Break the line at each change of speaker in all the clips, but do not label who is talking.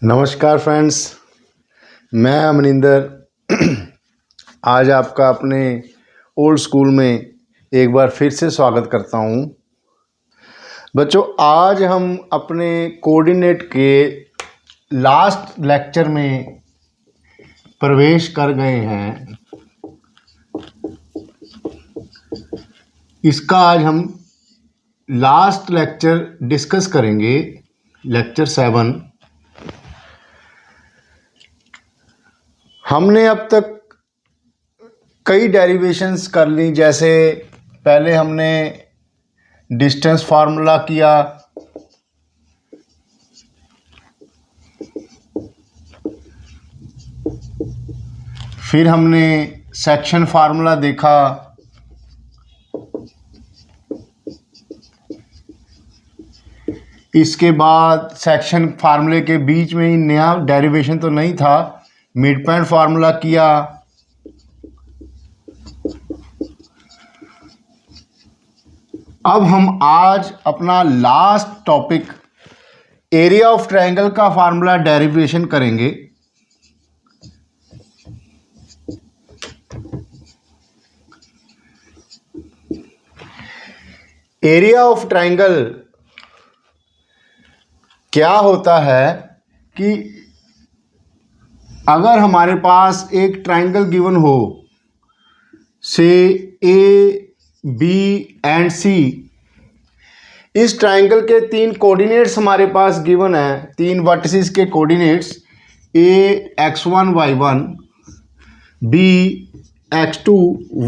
नमस्कार फ्रेंड्स, मैं अमनिंदर आज आपका अपने ओल्ड स्कूल में एक बार फिर से स्वागत करता हूं। बच्चों, आज हम अपने कोऑर्डिनेट के लास्ट लेक्चर में प्रवेश कर गए हैं। इसका आज हम लास्ट लेक्चर डिस्कस करेंगे, लेक्चर 7। हमने अब तक कई डेरिवेशंस कर ली। जैसे पहले हमने डिस्टेंस फार्मूला किया, फिर हमने सेक्शन फार्मूला देखा, इसके बाद सेक्शन फार्मूले के बीच में ही नया डेरिवेशन तो नहीं था, मिड पॉइंट फार्मूला किया। अब हम आज अपना last topic area of triangle का फार्मूला डेरिवेशन करेंगे। एरिया ऑफ ट्रायंगल क्या होता है कि अगर हमारे पास एक ट्रायंगल गिवन हो, से ए बी एंड सी, इस ट्रायंगल के तीन कोऑर्डिनेट्स हमारे पास गिवन है, तीन वर्टिसेस के coordinates A x1 y1, B x2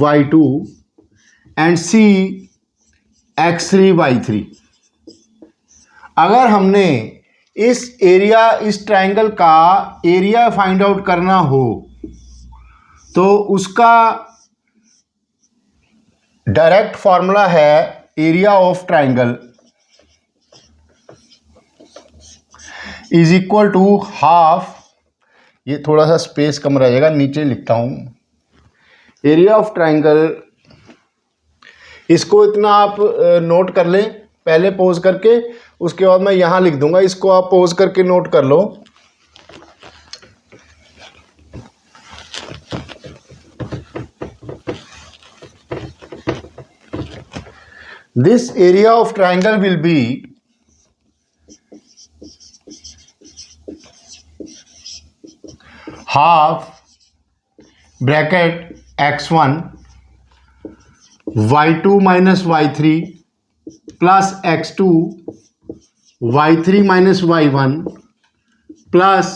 y2 and C x3 y3। अगर हमने इस ट्रायंगल का एरिया फाइंड आउट करना हो तो उसका डायरेक्ट फॉर्मूला है area of triangle is equal to half. ये थोड़ा सा स्पेस कम रह जाएगा, नीचे लिखता हूं। एरिया ऑफ ट्रायंगल, इसको इतना आप नोट कर लें पहले पॉज करके, उसके बाद मैं यहां लिख दूंगा, इसको आप पॉज करके नोट कर लो। This area of triangle will be half bracket x1 y2 minus y3 plus x2 y3 minus y1 plus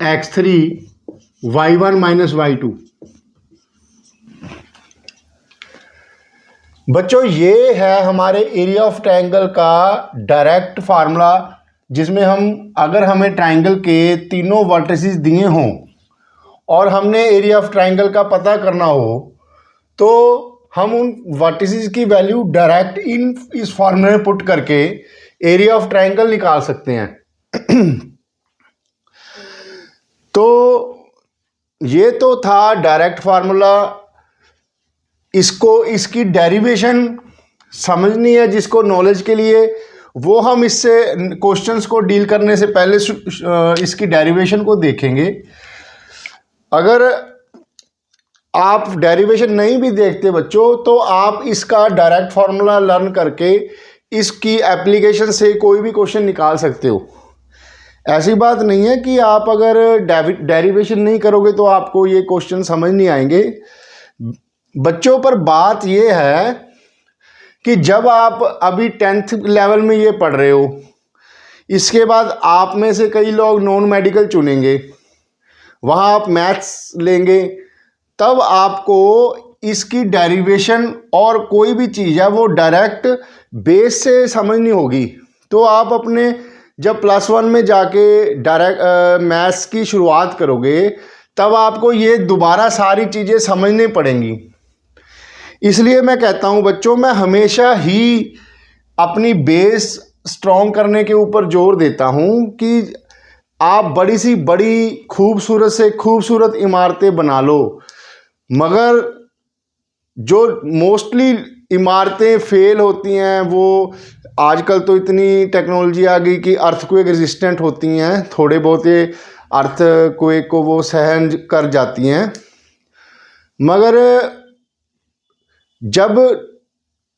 x3 y1 minus y2। बच्चों, ये है हमारे एरिया ऑफ ट्रायंगल का डायरेक्ट फार्मूला, जिसमें अगर हमें ट्रायंगल के तीनों वर्टिसेस दिए हों और हमने एरिया ऑफ ट्रायंगल का पता करना हो तो हम उन वर्टिसेस की वैल्यू डायरेक्ट इस फार्मूले में पुट करके एरिया ऑफ ट्रायंगल निकाल सकते हैं। तो ये तो था डायरेक्ट फार्मूला। इसकी डेरिवेशन समझनी है जिसको नॉलेज के लिए, वो हम इससे क्वेश्चंस को डील करने से पहले इसकी डेरिवेशन को देखेंगे। अगर आप डेरिवेशन नहीं भी देखते बच्चों, तो आप इसका डायरेक्ट फार्मूला लर्न करके इसकी एप्लीकेशन से कोई भी क्वेश्चन निकाल सकते हो। ऐसी बात नहीं है कि आप अगर डेरिवेशन नहीं करोगे तो आपको ये क्वेश्चन समझ नहीं आएंगे बच्चों। पर बात ये है कि जब आप अभी 10th लेवल में ये पढ़ रहे हो, इसके बाद आप में से कई लोग नॉन मेडिकल चुनेंगे, वहाँ आप मैथ्स लेंगे, तब आपको इसकी डेरिवेशन और कोई भी चीज़ है वो डायरेक्ट बेस से समझनी होगी। तो आप अपने जब +1 में जाके डायरेक्ट मैथ्स की शुरुआत करोगे तब आपको ये दोबारा सारी चीज़ें समझनी पड़ेंगी। इसलिए मैं कहता हूँ बच्चों, मैं हमेशा ही अपनी बेस स्ट्रॉन्ग करने के ऊपर जोर देता हूँ कि आप बड़ी से बड़ी खूबसूरत से खूबसूरत इमारतें बना लो, मगर जो मोस्टली इमारतें फेल होती हैं, वो आजकल तो इतनी टेक्नोलॉजी आ गई कि अर्थक्वेक रेजिस्टेंट होती हैं, थोड़े बहुत अर्थक्वेक को वो सहन कर जाती हैं। मगर जब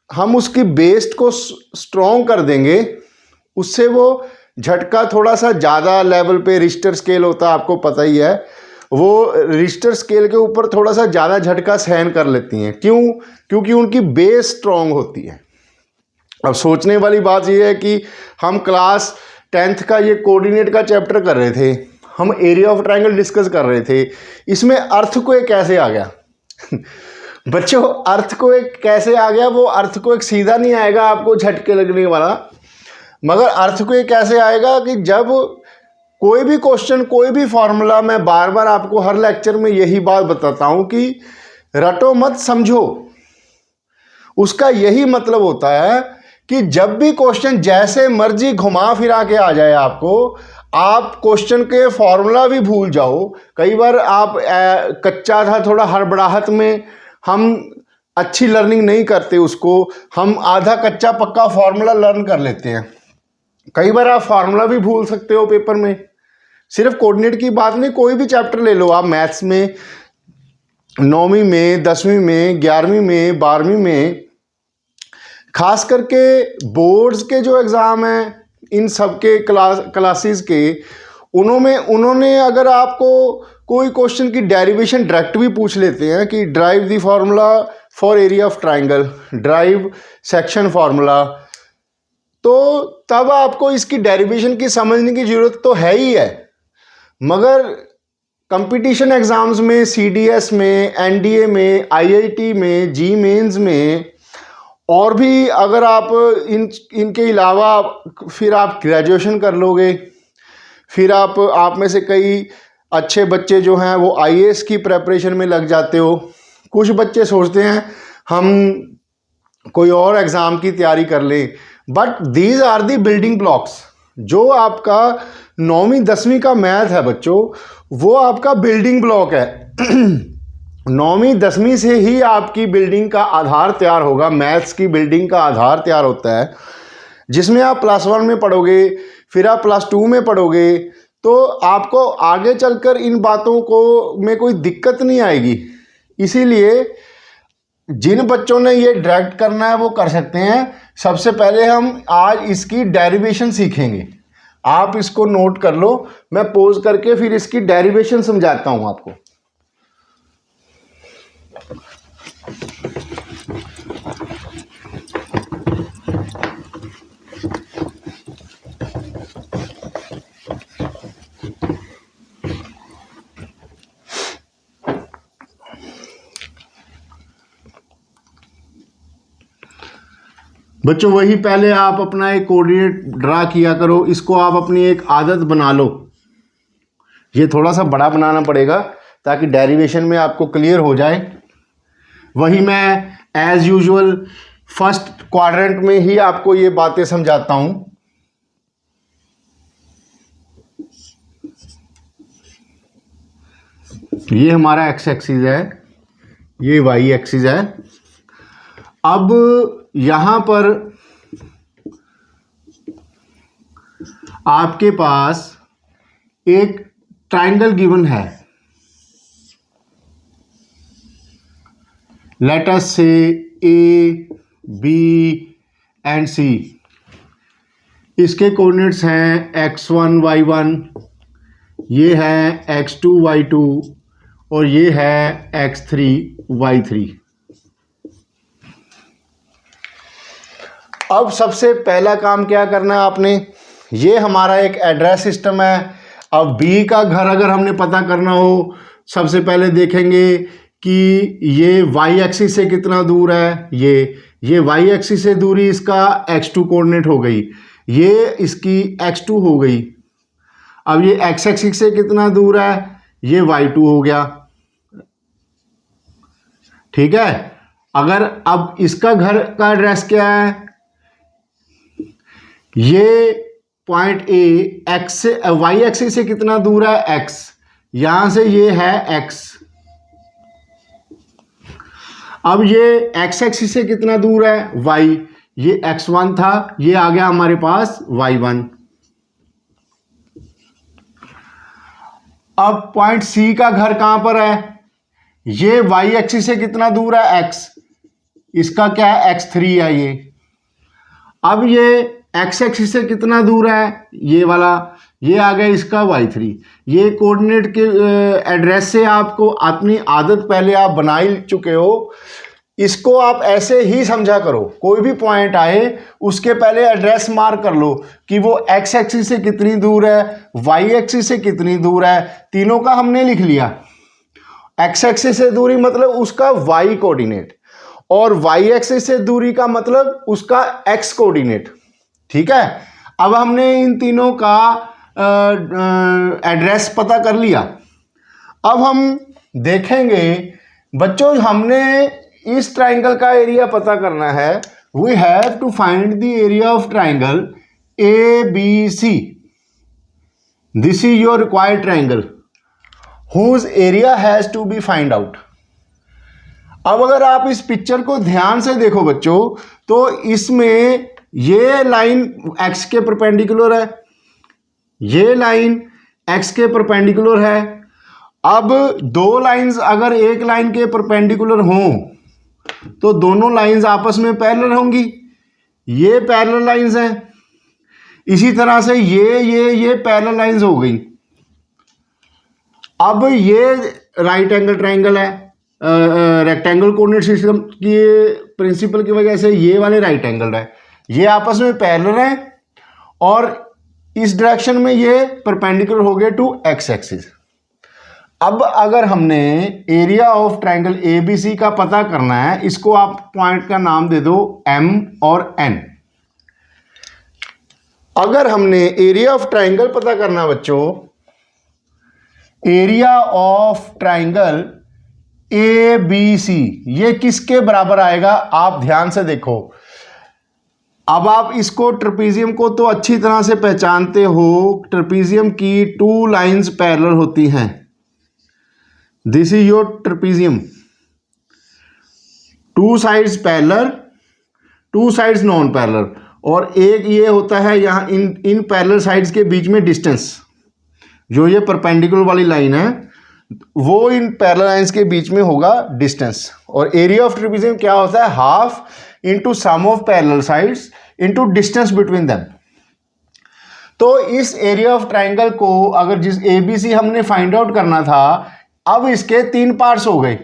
हम उसकी बेस को स्ट्रॉन्ग कर देंगे, उससे वो झटका थोड़ा सा ज़्यादा लेवल पे, रिश्टर स्केल होता है आपको पता ही है, वो रिश्टर स्केल के ऊपर थोड़ा सा ज़्यादा झटका सहन कर लेती हैं। क्यों? क्योंकि उनकी बेस स्ट्रॉन्ग होती है। अब सोचने वाली बात यह है कि हम क्लास 10th का ये कोऑर्डिनेट का चैप्टर कर रहे थे, हम एरिया ऑफ ट्रायंगल डिस्कस कर रहे थे, इसमें अर्थ को एक कैसे आ गया? बच्चों, अर्थ को एक कैसे आ गया? वो अर्थ को एक सीधा नहीं आएगा आपको झटके लगने वाला, मगर अर्थ को एक कैसे आएगा कि जब कोई भी क्वेश्चन, कोई भी फॉर्मूला, मैं बार बार आपको हर लेक्चर में यही बात बताता हूं कि रटो मत, समझो। उसका यही मतलब होता है कि जब भी क्वेश्चन जैसे मर्जी घुमा फिरा के आ जाए आपको, आप क्वेश्चन के फॉर्मूला भी भूल जाओ। कई बार आप कच्चा था थोड़ा, हड़बड़ाहट में हम अच्छी लर्निंग नहीं करते उसको, हम आधा कच्चा पक्का फॉर्मूला लर्न कर लेते हैं। कई बार आप फार्मूला भी भूल सकते हो पेपर में। सिर्फ कोऑर्डिनेट की बात नहीं, कोई भी चैप्टर ले लो आप, मैथ्स में 9वीं में, 10वीं में, 11वीं में, 12वीं में, खास करके बोर्ड्स के जो एग्ज़ाम हैं, इन सब के क्लासेस के, उन्होंने अगर आपको कोई क्वेश्चन की डेरिवेशन डायरेक्ट भी पूछ लेते हैं कि drive the formula for area of triangle, drive section formula, तो तब आपको इसकी डेरिवेशन की समझने की ज़रूरत तो है ही है। मगर कंपटीशन एग्ज़ाम्स में, सीडीएस में, एनडीए में, आईआईटी में, जी मेंस में, और भी अगर आप इनके अलावा फिर आप ग्रेजुएशन कर लोगे, फिर आप में से कई अच्छे बच्चे जो हैं वो आईएएस की प्रेपरेशन में लग जाते हो। कुछ बच्चे सोचते हैं हम कोई और एग्ज़ाम की तैयारी कर लें, but these are the building blocks. जो आपका 9वीं 10वीं का मैथ है बच्चों, वो आपका बिल्डिंग ब्लॉक है। 9वीं 10वीं से ही आपकी बिल्डिंग का आधार तैयार होगा, मैथ्स की बिल्डिंग का आधार तैयार होता है, जिसमें आप +1 में पढ़ोगे, फिर आप +2 में पढ़ोगे, तो आपको आगे चलकर इन बातों को में कोई दिक्कत नहीं आएगी। इसीलिए जिन बच्चों ने ये डायरेक्ट करना है वो कर सकते हैं। सबसे पहले हम आज इसकी डेरिवेशन सीखेंगे, आप इसको नोट कर लो, मैं पॉज करके फिर इसकी डेरिवेशन समझाता हूं आपको। बच्चों, वही पहले आप अपना एक कोऑर्डिनेट ड्रा किया करो, इसको आप अपनी एक आदत बना लो। ये थोड़ा सा बड़ा बनाना पड़ेगा ताकि डेरिवेशन में आपको क्लियर हो जाए। वही मैं एज यूजुअल फर्स्ट क्वाड्रेंट में ही आपको ये बातें समझाता हूं। ये हमारा एक्स एक्सिस है, ये वाई एक्सिस है। अब यहां पर आपके पास एक ट्राइंगल गिवन है, लेट अस से ए, बी एंड सी। इसके कोऑर्डिनेट्स हैं x1 y1, ये है x2 y2 और ये है x3 y3। अब सबसे पहला काम क्या करना है आपने, ये हमारा एक एड्रेस सिस्टम है। अब बी का घर अगर हमने पता करना हो, सबसे पहले देखेंगे कि ये वाई एक्सिस से कितना दूर है। ये वाई एक्सिस से दूरी इसका x2 कोऑर्डिनेट हो गई, ये इसकी x2 हो गई। अब ये x एक्सिस से कितना दूर है, ये y2 हो गया। ठीक है। अगर अब इसका घर का एड्रेस क्या है, ये पॉइंट ए एक्स से वाई एक्सिस से कितना दूर है, x, यहां से ये है x। अब ये एक्स एक्सिस से कितना दूर है, y, ये x1 था, ये आ गया हमारे पास y1। अब पॉइंट C का घर कहां पर है, ये y एक्सिस से कितना दूर है, x, इसका क्या है, x3 है ये। अब ये x एक्सिस से कितना दूर है, ये वाला, ये आ गया इसका y3। ये कोऑर्डिनेट के एड्रेस से आपको अपनी आदत पहले आप बना ही चुके हो, इसको आप ऐसे ही समझा करो। कोई भी पॉइंट आए उसके पहले एड्रेस मार्क कर लो कि वो x एक्सिस से कितनी दूर है, y एक्सिस से कितनी दूर है, तीनों का हमने लिख लिया। x एक्सिस से दूरी मतलब उसका y कोऑर्डिनेट, और y एक्सिस से दूरी का मतलब उसका x कोऑर्डिनेट। ठीक है, अब हमने इन तीनों का एड्रेस पता कर लिया। अब हम देखेंगे बच्चों, हमने इस ट्राइंगल का एरिया पता करना है। We have to find the area of triangle ABC। This is your required triangle whose area has to be find out. अब अगर आप इस पिक्चर को ध्यान से देखो बच्चों, तो इसमें ये लाइन x के परपेंडिकुलर है, ये लाइन x के परपेंडिकुलर है। अब दो लाइंस अगर एक लाइन के परपेंडिकुलर हों तो दोनों लाइंस आपस में पैरेलल होंगी, ये पैरेलल लाइंस हैं। इसी तरह से ये पैरेलल लाइंस हो गई। अब ये राइट एंगल ट्राइंगल है, रेक्टेंगल कोऑर्डिनेट सिस्टम की प्रिंसिपल की वजह से ये वाले राइट एंगल है, ये आपस में पैरेलल हैं, और इस डायरेक्शन में ये परपेंडिकुलर हो गए टू x एक्सिस। अब अगर हमने एरिया ऑफ ट्राइंगल ABC का पता करना है, इसको आप पॉइंट का नाम दे दो M और N। अगर हमने एरिया ऑफ ट्राइंगल पता करना बच्चों, एरिया ऑफ ट्राइंगल ABC ये किसके बराबर आएगा, आप ध्यान से देखो। अब आप इसको ट्रेपीजियम को तो अच्छी तरह से पहचानते हो, ट्रेपीजियम की टू लाइंस पैरेलल होती हैं। This is your trapezium, two sides parallel, two sides non parallel, और एक ये होता है यहाँ इन पैरेलल साइड्स के बीच में डिस्टेंस, जो ये परपेंडिकुलर वाली लाइन है वो इन पैरेलल लाइंस के बीच में होगा डिस्टेंस। और एरिया ऑफ ट्रेपीजियम क्या होता है, half into sum of parallel sides into distance between them. तो इस एरिया ऑफ ट्राइंगल को अगर जिस ABC हमने फाइंड आउट करना था, अब इसके तीन पार्ट्स हो गए।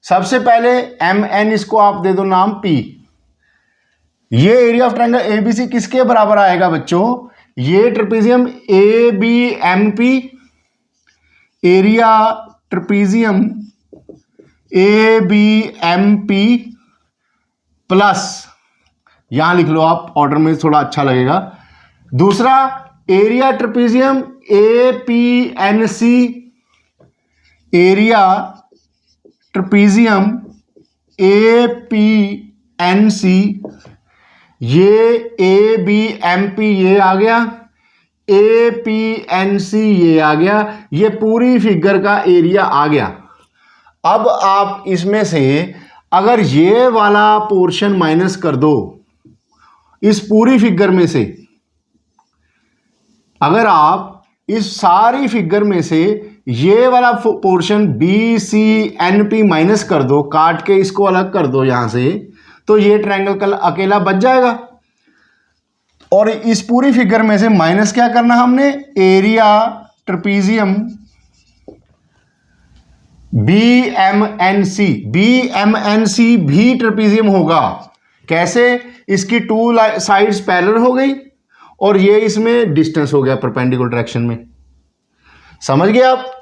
सबसे पहले MN, इसको आप दे दो नाम P। ये एरिया ऑफ ट्राइंगल ABC किसके बराबर आएगा बच्चों, ये trapezium ABMP, area trapezium ABMP plus, यहां लिख लो आप, ऑर्डर में थोड़ा अच्छा लगेगा। दूसरा area trapezium APNC, area trapezium APNC, ये ABMP ये आ गया, APNC ये आ गया, ये पूरी फिगर का एरिया आ गया। अब आप इसमें से अगर ये वाला पोर्शन माइनस कर दो इस पूरी फिगर में से, अगर आप इस सारी फिगर में से ये वाला पोर्शन BCNP माइनस कर दो, काट के इसको अलग कर दो यहां से, तो ये ट्रायंगल कल अकेला बच जाएगा। और इस पूरी फिगर में से माइनस क्या करना हमने, एरिया ट्रेपीजियम BMNC। BMNC भी ट्रेपीजियम होगा, कैसे, इसकी टू साइड्स पैरेलल हो गई और ये इसमें डिस्टेंस हो गया परपेंडिकुलर डायरेक्शन में। समझ गए आप।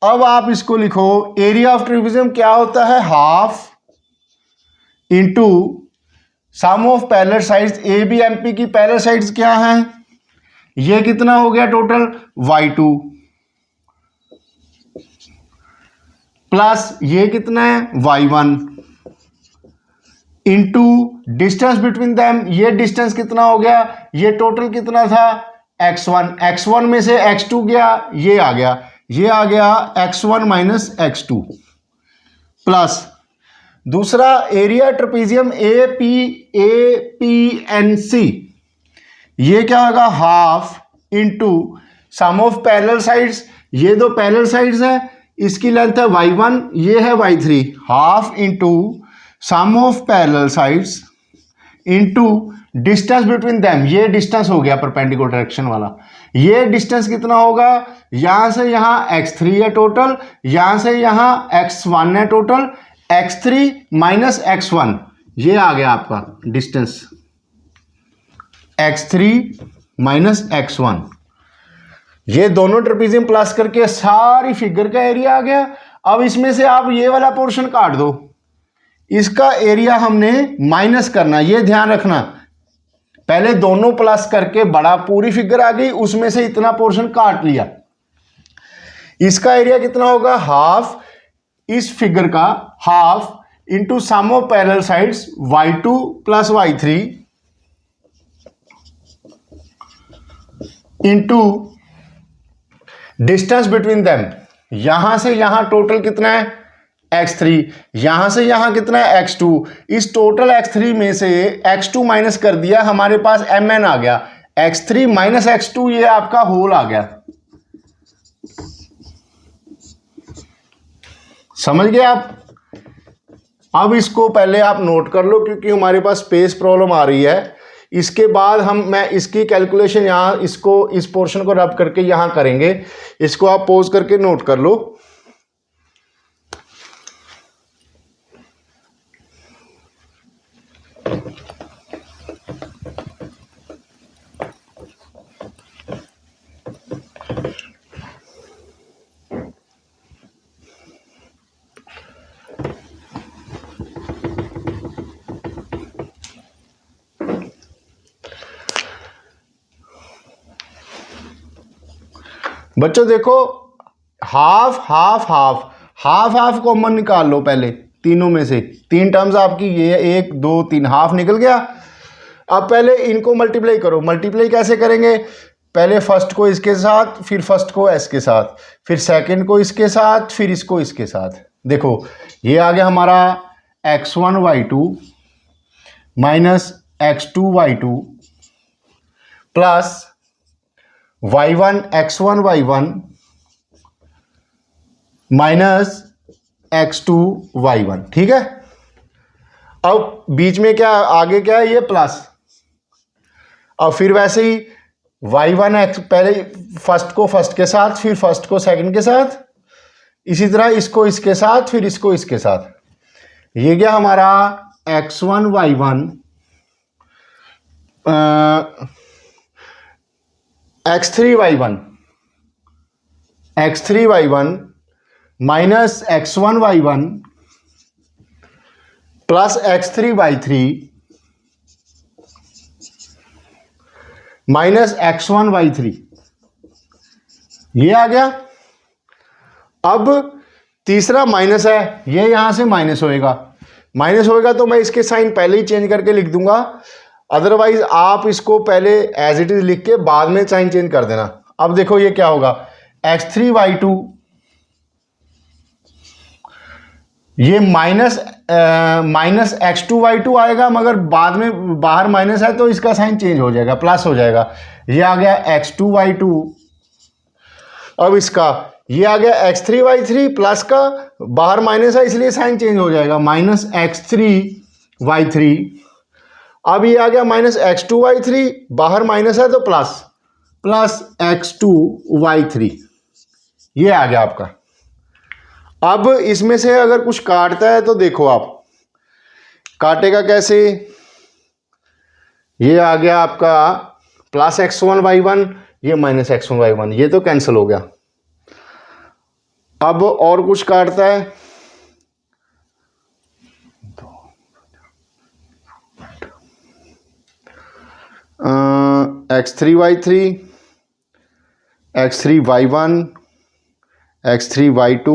अब आप इसको लिखो, एरिया ऑफ ट्रेपीजियम क्या होता है, half into sum of parallel sides. ABMP की पैरेलल साइड्स क्या हैं, ये कितना हो गया टोटल, y2 प्लस ये कितना है, y1 into distance between them, ये डिस्टेंस कितना हो गया, ये टोटल कितना था, x1। x1 में से x2 गया, ये आ गया, ये आ गया x1 माइनस x2 प्लस दूसरा एरिया ट्रेपेजियम APNC, ये क्या होगा, half into sum of parallel sides, ये दो पैरेलल साइड्स है, इसकी लेंथ है y1, ये है y3, half into sum of parallel sides into distance between them, ये डिस्टेंस हो गया परपेंडिकुलर डायरेक्शन वाला, ये डिस्टेंस कितना होगा, यहां से यहां x3 है टोटल, यहां से यहां x1 है टोटल, x3 माइनस x1, ये आ गया आपका डिस्टेंस x3 माइनस x1, ये दोनों ट्रेपेजियम प्लस करके सारी फिगर का एरिया आ गया। अब इसमें से आप ये वाला पोर्शन काट दो, इसका एरिया हमने माइनस करना, ये ध्यान रखना, पहले दोनों प्लस करके बड़ा पूरी फिगर आ गई, उसमें से इतना पोर्शन काट लिया, इसका एरिया कितना होगा, हाफ, इस फिगर का half into sum of parallel sides y2 plus y3 into distance between them, यहां से यहां टोटल कितना है x3, यहां से यहां कितना है x2, इस टोटल x3 में से x2 माइनस कर दिया, हमारे पास mn आ गया, x3 माइनस x2, ये आपका होल आ गया। समझ गए आप? अब इसको पहले आप नोट कर लो, क्योंकि हमारे पास स्पेस प्रॉब्लम आ रही है, इसके बाद मैं इसकी कैलकुलेशन यहाँ इसको इस पोर्शन को रब करके यहाँ करेंगे, इसको आप पॉज करके नोट कर लो। बच्चों देखो, half half half half half common निकाल लो पहले, तीनों में से तीन टर्म्स आपकी, ये 1 2 3 हाफ निकल गया। अब पहले इनको मल्टीप्लाई करो, मल्टीप्लाई कैसे करेंगे, पहले फर्स्ट को इसके साथ, फिर फर्स्ट को एस के साथ, फिर सेकंड को इसके साथ, फिर इसको इसके साथ। देखो ये आ गया हमारा x1 y2 minus x2 y2 plus y1 x1 y1 minus x2 y1, ठीक है। अब बीच में क्या, आगे क्या है, ये प्लस, अब फिर वैसे ही y1 x, पहले फर्स्ट को फर्स्ट के साथ, फिर फर्स्ट को सेकंड के साथ, इसी तरह इसको इसके साथ, फिर इसको इसके साथ। ये क्या हमारा x1 y1 x3 y1 minus x1 y1 plus x3 y3 minus x1 y3, ये आ गया। अब तीसरा माइनस है, ये यहां से माइनस होएगा, माइनस होएगा तो मैं इसके साइन पहले ही चेंज करके लिख दूंगा, अदरवाइज आप इसको पहले एज इट इज लिख के बाद में साइन चेंज कर देना। अब देखो ये क्या होगा, x3 y2, ये माइनस x2 y2 आएगा, मगर बाद में बाहर माइनस है तो इसका साइन चेंज हो जाएगा, प्लस हो जाएगा। ये आ गया x2 y2, अब इसका ये आ गया x3 y3 प्लस का, बाहर माइनस है इसलिए साइन चेंज हो जाएगा, माइनस x3 y3। अब ये आ गया माइनस x2 y3, बाहर माइनस है तो प्लस, प्लस x2 y3, ये आ गया आपका। अब इसमें से अगर कुछ काटता है तो देखो आप काटेगा कैसे, ये आ गया आपका प्लस x1 y1, ये माइनस x1 y1, ये तो कैंसिल हो गया। अब और कुछ काटता है, x3 y3, x3 y1, x3 y2,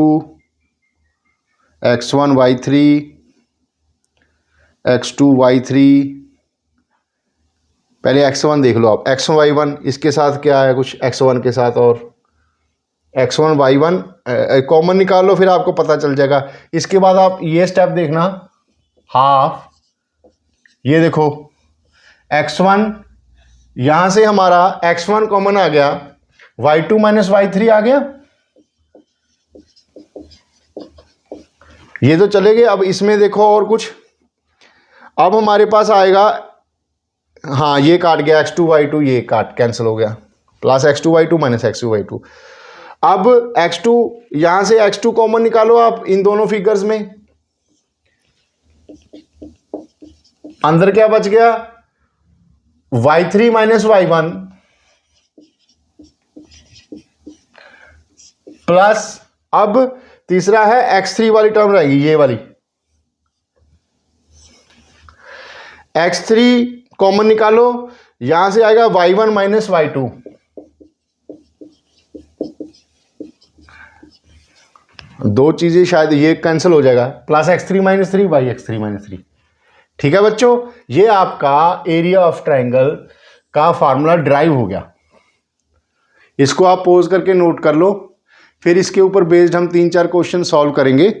x1 y3, x2 y3, पहले x1 देख लो आप, x1 y1, इसके साथ क्या है कुछ x1 के साथ, और x1 y1 कॉमन निकाल लो, फिर आपको पता चल जाएगा। इसके बाद आप ये स्टेप देखना, हाफ, ये देखो x1, यहां से हमारा x1 कॉमन आ गया, y2 माइनस y3 आ गया, ये तो चले गए। अब इसमें देखो और कुछ, अब हमारे पास आएगा, हाँ ये काट गया x2 y2, ये काट कैंसिल हो गया, plus x2 y2 minus x2 y2। अब x2, यहां से x2 कॉमन निकालो आप इन दोनों फिगर्स में, अंदर क्या बच गया, y3 माइनस y1 प्लस, अब तीसरा है x3 वाली टर्म रहेगी, ये वाली x3 कॉमन निकालो, यहां से आएगा y1 माइनस y2, दो चीजें शायद ये कैंसिल हो जाएगा, plus x3 minus 3 by x3 minus 3। ठीक है बच्चों, ये आपका एरिया ऑफ ट्राइंगल का फार्मूला ड्राइव हो गया। इसको आप पॉज करके नोट कर लो, फिर इसके ऊपर बेस्ड हम 3-4 क्वेश्चन सॉल्व करेंगे।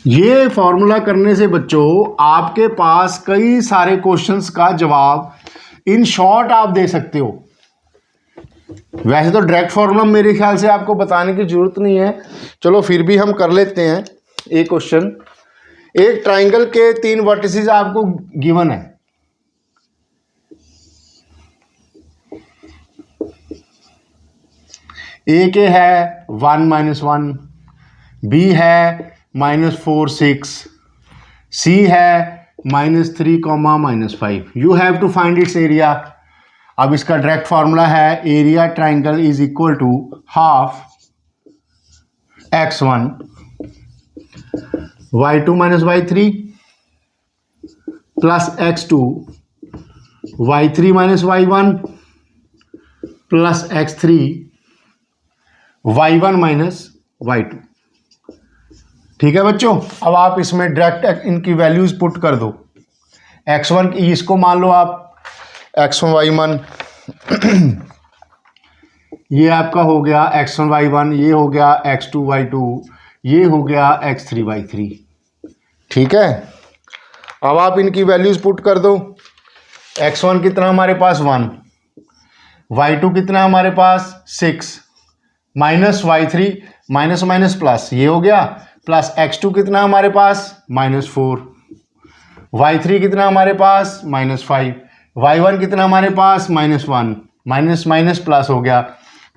ये फॉर्मूला करने से बच्चों आपके पास कई सारे क्वेश्चंस का जवाब इन शॉर्ट आप दे सकते हो। वैसे तो डायरेक्ट फॉर्मूला मेरे ख्याल से आपको बताने की जरूरत नहीं है, चलो फिर भी हम कर लेते हैं एक क्वेश्चन। एक ट्राइंगल के 3 वर्टिसेस आपको गिवन है, ए के है 1 माइनस 1, बी है -4 6, सी है -3 -5। You have to find its area. अब इसका डायरेक्ट फॉर्मूला है area triangle is equal to half x1 y2 minus y3 plus x2 y3 minus y1 plus x3 y1 minus y2। ठीक है बच्चों, अब आप इसमें डायरेक्ट इनकी वैल्यूज पुट कर दो। x1 की इसको मान लो आप x1 y1 ये आपका हो गया x1 y1, ये हो गया x2 y2, ये हो गया x3 y3। ठीक है, अब आप इनकी वैल्यूज पुट कर दो। x1 कितना हमारे पास 1, y2 कितना हमारे पास 6, minus y3 minus minus plus, ये हो गया, प्लस x2 कितना हमारे पास -4, y3 कितना हमारे पास -5, y1 कितना हमारे पास -1, माइनस माइनस प्लस हो गया,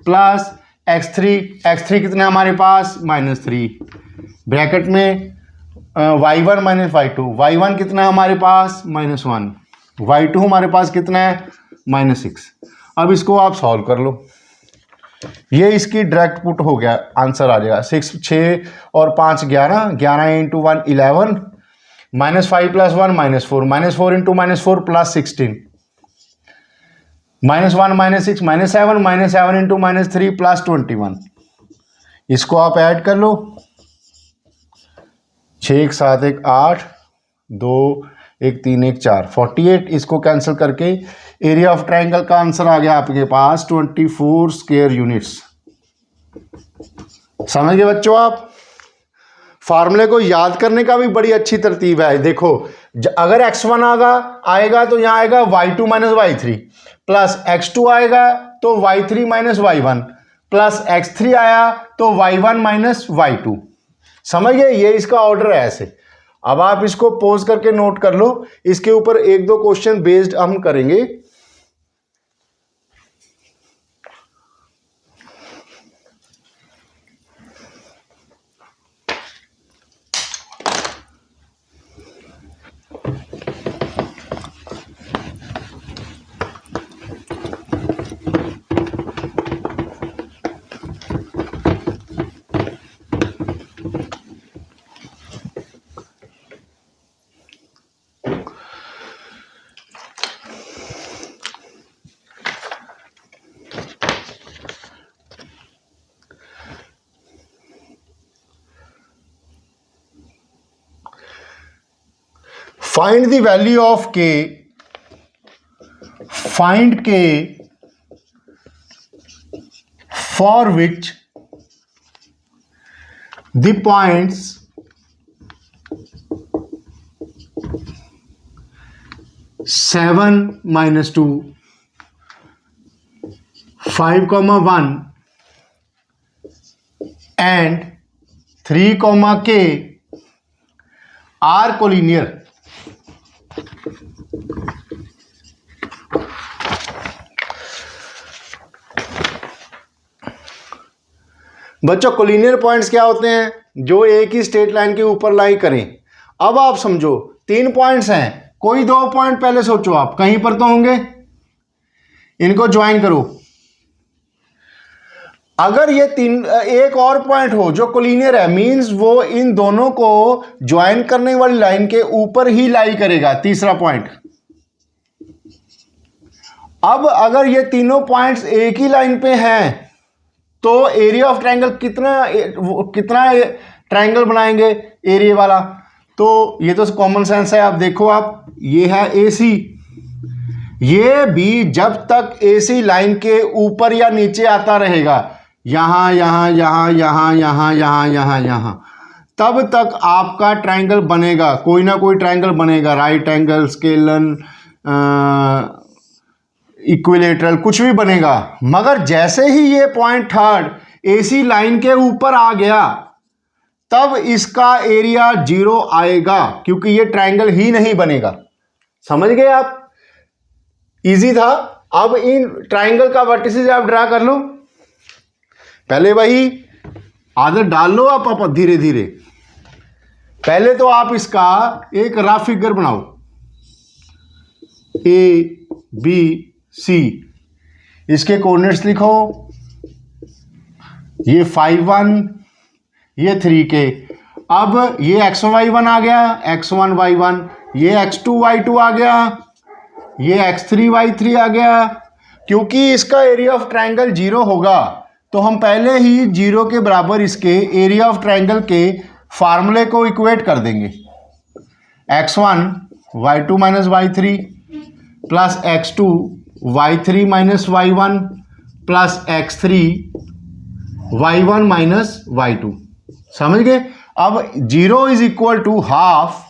प्लस x3 कितना हमारे पास -3, ब्रैकेट में y1 माइनस y2, y1 कितना हमारे पास -1, y2 हमारे पास कितना है -6। अब इसको आप सॉल्व कर लो, ये इसकी डायरेक्ट पुट हो गया, आंसर आ जाएगा 6 6 और 5 11, 11 into 1 11, -5 + 1 -4, -4 into -4 plus 16, -1 -6 -7, -7 into -3 plus 21। इसको आप ऐड कर लो, 6 1 7 1 8, 2 1 3 1 4 48। इसको कैंसिल करके एरिया ऑफ ट्राइंगल का आंसर आ गया आपके पास 24 स्क्वायर यूनिट्स। समझ गए बच्चों आप? फार्मूले को याद करने का भी बड़ी अच्छी तरतीब है। देखो अगर x1 आएगा तो यहाँ आएगा y2 minus y3, plus x2 आएगा तो y3 minus y1, plus x3 आया तो y1 माइनस y2। समझ गए? ये इसका ऑर्डर है ऐसे। अब आप इसको पॉज करके नोट कर लो, इसके ऊपर 1-2 क्वेश्चन बेस्ड हम करेंगे। फाइंड द वैल्यू ऑफ के, फाइंड के for which the points 7 - 2 5, 1 and 3, k are collinear. बच्चों कोलिनियर पॉइंट्स क्या होते हैं? जो एक ही स्ट्रेट लाइन के ऊपर लाई करें। अब आप समझो 3 पॉइंट्स हैं, कोई 2 पॉइंट पहले सोचो, आप कहीं पर तो होंगे, इनको ज्वाइन करो। अगर ये एक और पॉइंट हो जो कोलिनियर है, मींस वो इन दोनों को ज्वाइन करने वाली लाइन के ऊपर ही लाई करेगा, तीसरा पॉइंट। अब अगर ये तीनों पॉइंट्स एक ही लाइन पे हैं तो एरिया ऑफ ट्रायंगल कितना ट्रायंगल बनाएंगे एरिया वाला? तो ये तो कॉमन सेंस है। आप देखो, आप ये है AC, ये भी जब तक AC लाइन के ऊपर या नीचे आता रहेगा, यहां यहां यहां यहां यहां यहां यहां यहां, तब तक आपका ट्रायंगल बनेगा, कोई ना कोई ट्रायंगल बनेगा, राइट एंगल, स्केलन, इक्विलेटरल, कुछ भी बनेगा। मगर जैसे ही ये पॉइंट थर्ड AC लाइन के ऊपर आ गया, तब इसका एरिया 0 आएगा, क्योंकि ये ट्रायंगल ही नहीं बनेगा। समझ गए आप? इजी था। अब इन ट्रायंगल का वर्टिसेस आप ड्रा कर लो। पहले वही आदत डाल लो आप धीरे धीरे। पहले तो आप इसका एक रफ फिगर बनाओ, ABC, इसके कोऑर्डिनेट्स लिखो। ये 5, 1, ये 3, k। अब ये x1, y1 आ गया, x1, y1, ये x2, y2 आ गया, ये x3, y3 आ गया। क्योंकि इसका एरिया ऑफ ट्रायंगल 0 होगा, तो हम पहले ही 0 के बराबर इसके एरिया ऑफ ट्रायंगल के फार्मूले को इक्वेट कर देंगे। x1 y2 - y3 plus x2 y3 - y1 plus x3 y1 - y2। समझ गए? अब 0 is equal to half,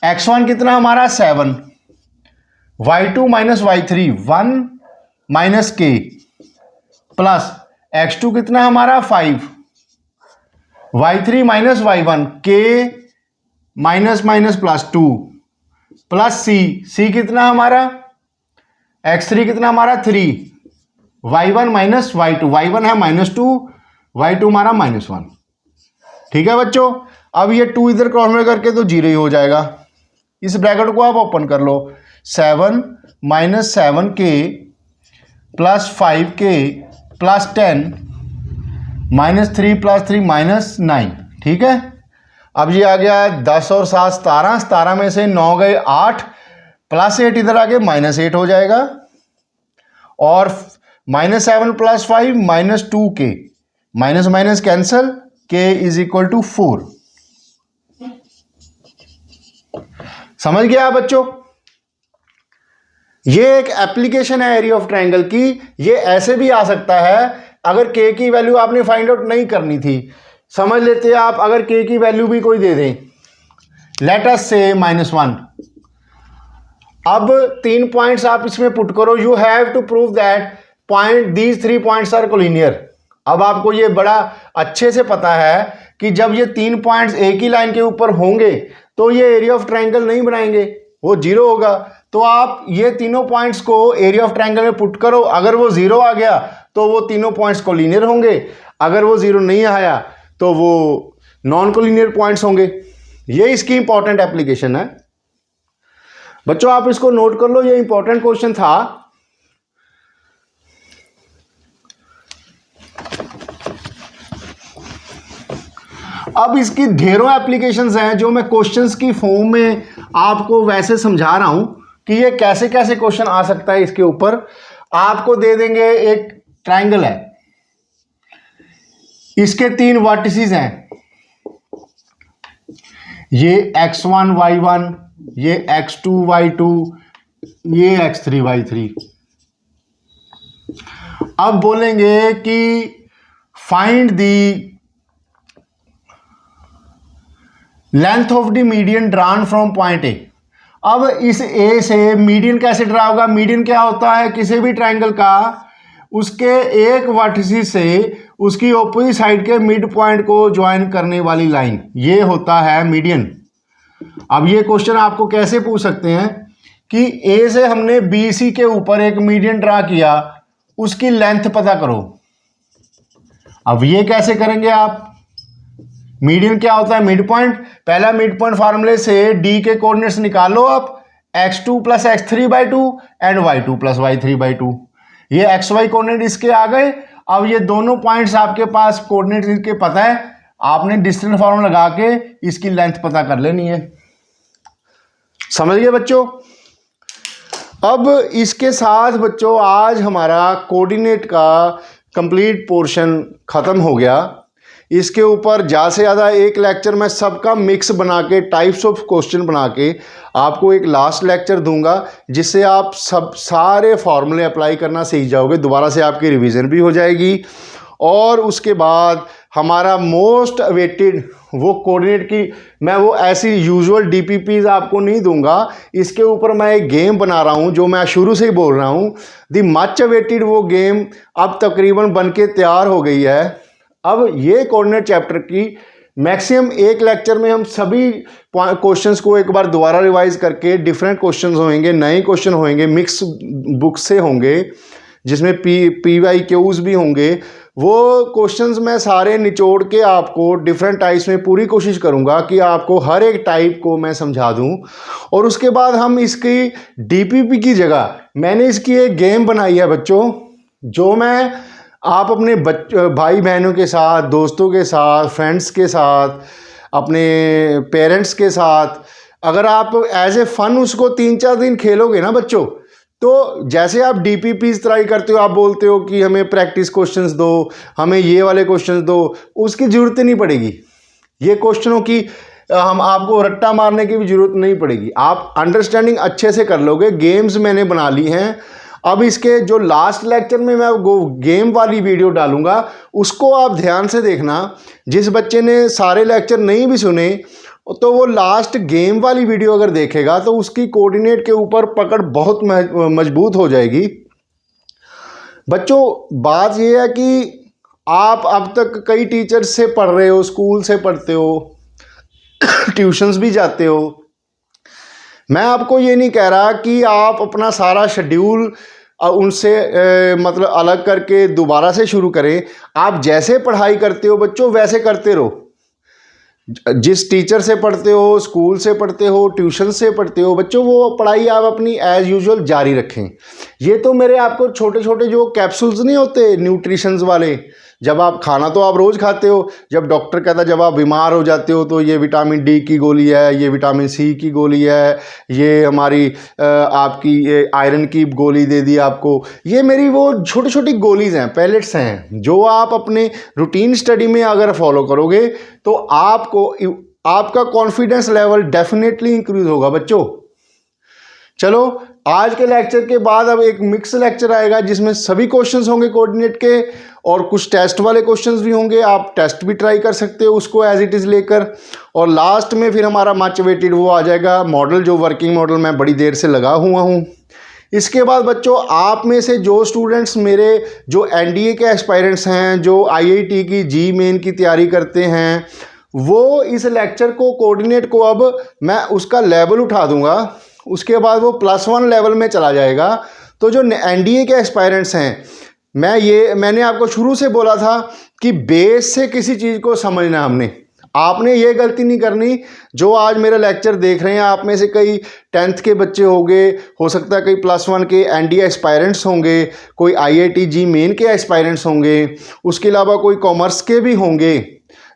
x1 कितना हमारा 7, y2 - y3 1 - k plus x2 कितना हमारा 5, y3 - y1 k plus 2 plus c कितना हमारा, x3 कितना हमारा 3, y1 - y2, y1 है -2, y2 हमारा -1। ठीक है बच्चों? अब ये 2 इधर क्रॉस में करके तो 0 ही हो जाएगा। इस ब्रैकेट को आप ओपन कर लो। 7 - 7k plus 5k plus 10 -3 plus 3 -9। ठीक है? अब ये आ गया 10 और 7 17, 17 में से 9 गए 8, प्लस 8 इधर आके -8 हो जाएगा, और -7 plus 5 -2k, minus minus cancel, k is equal to 4। समझ गया आप बच्चों? ये एक एप्लीकेशन है एरिया ऑफ ट्रायंगल की। ये ऐसे भी आ सकता है, अगर k की वैल्यू आपने फाइंड आउट नहीं करनी थी, समझ लेते हैं आप, अगर k की वैल्यू भी कोई दे दें, लेट अस से -1। अब 3 पॉइंट्स आप इसमें पुट करो। You have to prove that point these 3 points are collinear. अब आपको ये बड़ा अच्छे से पता है कि जब ये 3 पॉइंट्स एक ही लाइन के ऊपर होंगे तो ये एरिया ऑफ ट्रायंगल नहीं बनाएंगे, वो 0 होगा। तो आप ये तीनों पॉइंट्स को एरिया ऑफ ट्रायंगल में पुट करो। अगर वो 0 आ गया तो वो तीनों पॉइंट्स कोलिनियर होंगे, अगर वो 0 नहीं आया तो वो नॉन कोलिनियर पॉइंट्स होंगे। ये इसकी इंपॉर्टेंट एप्लीकेशन है बच्चों, आप इसको नोट कर लो, ये इंपॉर्टेंट क्वेश्चन था। अब इसकी ढेरों एप्लीकेशंस हैं जो मैं क्वेश्चंस की फॉर्म में आपको वैसे समझा रहा हूं कि ये कैसे कैसे क्वेश्चन आ सकता है। इसके ऊपर आपको दे देंगे, एक ट्रायंगल है, इसके 3 वर्टिसेस हैं, ये x1 y1 ये x2y2, ये x3y3। अब बोलेंगे कि find the length of the median drawn from point A. अब इस ए से मीडियन कैसे ड्रा होगा? मीडियन क्या होता है? किसी भी ट्राइंगल का उसके एक वर्टिसिस से उसकी ऑपोजिट साइड के मिड पॉइंट को ज्वाइन करने वाली लाइन, ये होता है मीडियन। अब ये क्वेश्चन आपको कैसे पूछ सकते हैं कि ए से हमने बी सी के ऊपर एक मीडियन ड्रा किया, उसकी लेंथ पता करो। अब ये कैसे करेंगे आप? मीडियन क्या होता है? Mid point. पहला मिड पॉइंट फार्मूले से डी के कोऑर्डिनेट्स निकालो आप, x2 + x3/2 and y2 + y3/2। ये एक्स वाई कोऑर्डिनेट इसके आ गए। अब ये दोनों पॉइंट्स आपके पास कोऑर्डिनेट इनके पता है, आपने डिस्टेंस फार्मूला लगा के इसकी लेंथ पता कर लेनी है। समझ गए बच्चों? अब इसके साथ बच्चों आज हमारा कोऑर्डिनेट का कंप्लीट पोर्शन खत्म हो गया। इसके ऊपर ज़्यादा से ज़्यादा एक लेक्चर मैं सबका मिक्स बना के, टाइप्स ऑफ क्वेश्चन बना के आपको एक लास्ट लेक्चर दूंगा, जिससे आप सब सारे फॉर्मूले अप्लाई करना सीख जाओगे। दोबारा से आपकी रिवीजन भी हो जाएगी। और उसके बाद हमारा मोस्ट अवेटेड वो कोऑर्डिनेट की, मैं वो ऐसी यूजुअल डीपीपीज आपको नहीं दूंगा। इसके ऊपर मैं एक गेम बना रहा हूं, जो मैं शुरू से ही बोल रहा हूं, दी मच अवेटेड वो गेम अब तकरीबन बन के तैयार हो गई है। अब ये कोऑर्डिनेट चैप्टर की मैक्सिमम एक लेक्चर में हम सभी क्वेश्चंस को एक बार दोबारा रिवाइज करके, डिफरेंट क्वेश्चंस होंगे, नए क्वेश्चन होंगे, मिक्स बुक से होंगे, जिसमें PYQs भी होंगे। वो क्वेश्चंस मैं सारे निचोड़ के आपको डिफरेंट टाइप्स में पूरी कोशिश करूंगा कि आपको हर एक टाइप को मैं समझा दूं। और उसके बाद हम इसकी DPP की जगह मैंने इसकी एक गेम बनाई है बच्चों, जो मैं आप अपने भाई बहनों के साथ, दोस्तों के साथ, फ्रेंड्स के साथ, अपने पेरेंट्स के साथ, अगर आप एज ए फन उसको 3-4 दिन खेलोगे ना बच्चों, तो जैसे आप DPPs ट्राई करते हो, आप बोलते हो कि हमें प्रैक्टिस क्वेश्चंस दो, हमें ये वाले क्वेश्चंस दो, उसकी ज़रूरत नहीं पड़ेगी। ये क्वेश्चनों की हम आपको रट्टा मारने की भी ज़रूरत नहीं पड़ेगी। आप अंडरस्टैंडिंग अच्छे से कर लोगे। गेम्स मैंने बना ली हैं। अब इसके जो लास्ट लेक्चर में मैं वो गेम वाली वीडियो डालूंगा, उसको आप ध्यान से देखना। जिस बच्चे ने सारे लेक्चर नहीं भी सुने, तो वो लास्ट गेम वाली वीडियो अगर देखेगा तो उसकी कोऑर्डिनेट के ऊपर पकड़ बहुत मजबूत हो जाएगी। बच्चों बात ये है कि आप अब तक कई टीचर्स से पढ़ रहे हो, स्कूल से पढ़ते हो, ट्यूशन्स भी जाते हो। मैं आपको ये नहीं कह रहा कि आप अपना सारा शेड्यूल उनसे मतलब अलग करके दोबारा से शुरू करें। आप जैसे पढ़ाई करते हो बच्चों, वैसे करते रहो। जिस टीचर से पढ़ते हो, स्कूल से पढ़ते हो, ट्यूशन से पढ़ते हो बच्चों, वो पढ़ाई आप अपनी एज यूजुअल जारी रखें। ये तो मेरे आपको छोटे छोटे जो कैप्सूल्स नहीं होते न्यूट्रिशंस वाले, जब आप खाना तो आप रोज़ खाते हो, जब डॉक्टर कहता है जब आप बीमार हो जाते हो तो ये विटामिन D की गोली है, ये विटामिन C की गोली है, ये हमारी आपकी ये आयरन की गोली दे दी आपको। ये मेरी वो छोटी छोटी गोलीज हैं, पैलेट्स हैं, जो आप अपने रूटीन स्टडी में अगर फॉलो करोगे तो आपका कॉन्फिडेंस लेवल डेफिनेटली इंक्रीज होगा बच्चों। चलो आज के लेक्चर के बाद अब एक मिक्स लेक्चर आएगा, जिसमें सभी क्वेश्चंस होंगे कोऑर्डिनेट के, और कुछ टेस्ट वाले क्वेश्चंस भी होंगे। आप टेस्ट भी ट्राई कर सकते हो उसको एज इट इज़ लेकर। और लास्ट में फिर हमारा मच अवेटेड वो आ जाएगा मॉडल, जो वर्किंग मॉडल मैं बड़ी देर से लगा हुआ हूँ। इसके बाद बच्चों आप में से जो स्टूडेंट्स मेरे जो NDA के एस्पायरेंट्स हैं, जो IIT की जी मेन की तैयारी करते हैं, वो इस लेक्चर को कोऑर्डिनेट को अब मैं उसका लेवल उठा दूंगा। उसके बाद वो +1 लेवल में चला जाएगा। तो जो NDA के एस्पायरेंट्स हैं, मैंने आपको शुरू से बोला था कि बेस से किसी चीज़ को समझना हमने। आपने ये गलती नहीं करनी। जो आज मेरा लेक्चर देख रहे हैं, आप में से कई 10th के बच्चे होंगे, हो सकता है कई +1 के NDA एस्पायरेंट्स होंगे, कोई IIT जी मेन के एस्पायरेंट्स होंगे, उसके अलावा कोई कॉमर्स के भी होंगे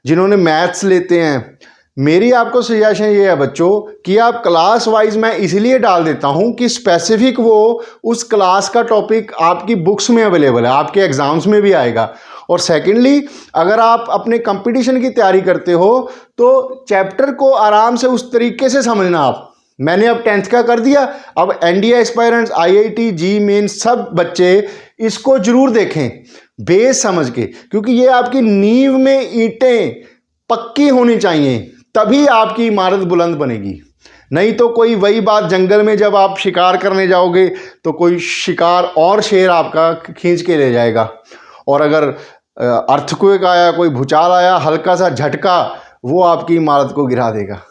जिन्होंने मैथ्स लेते हैं। मेरी आपको सजेशन ये है बच्चों कि आप क्लास वाइज मैं इसलिए डाल देता हूं कि स्पेसिफिक वो उस क्लास का टॉपिक आपकी बुक्स में अवेलेबल है, आपके एग्जाम्स में भी आएगा। और सेकेंडली, अगर आप अपने कंपटीशन की तैयारी करते हो तो चैप्टर को आराम से उस तरीके से समझना आप, मैंने अब 10th का कर दिया। अब एनडीए एस्पायरेंट्स, आईआईटी, जी मेन सब बच्चे इसको जरूर देखें बेस समझ के, क्योंकि ये आपकी नींव में ईंटें पक्की होनी चाहिए, तभी आपकी इमारत बुलंद बनेगी। नहीं तो कोई वही बात, जंगल में जब आप शिकार करने जाओगे तो कोई शिकार और शेर आपका खींच के ले जाएगा, और अगर अर्थक्वेक आया, कोई भूचाल आया, हल्का सा झटका, वो आपकी इमारत को गिरा देगा।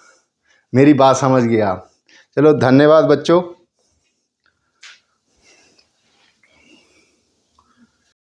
मेरी बात समझ गए आप? चलो धन्यवाद बच्चों।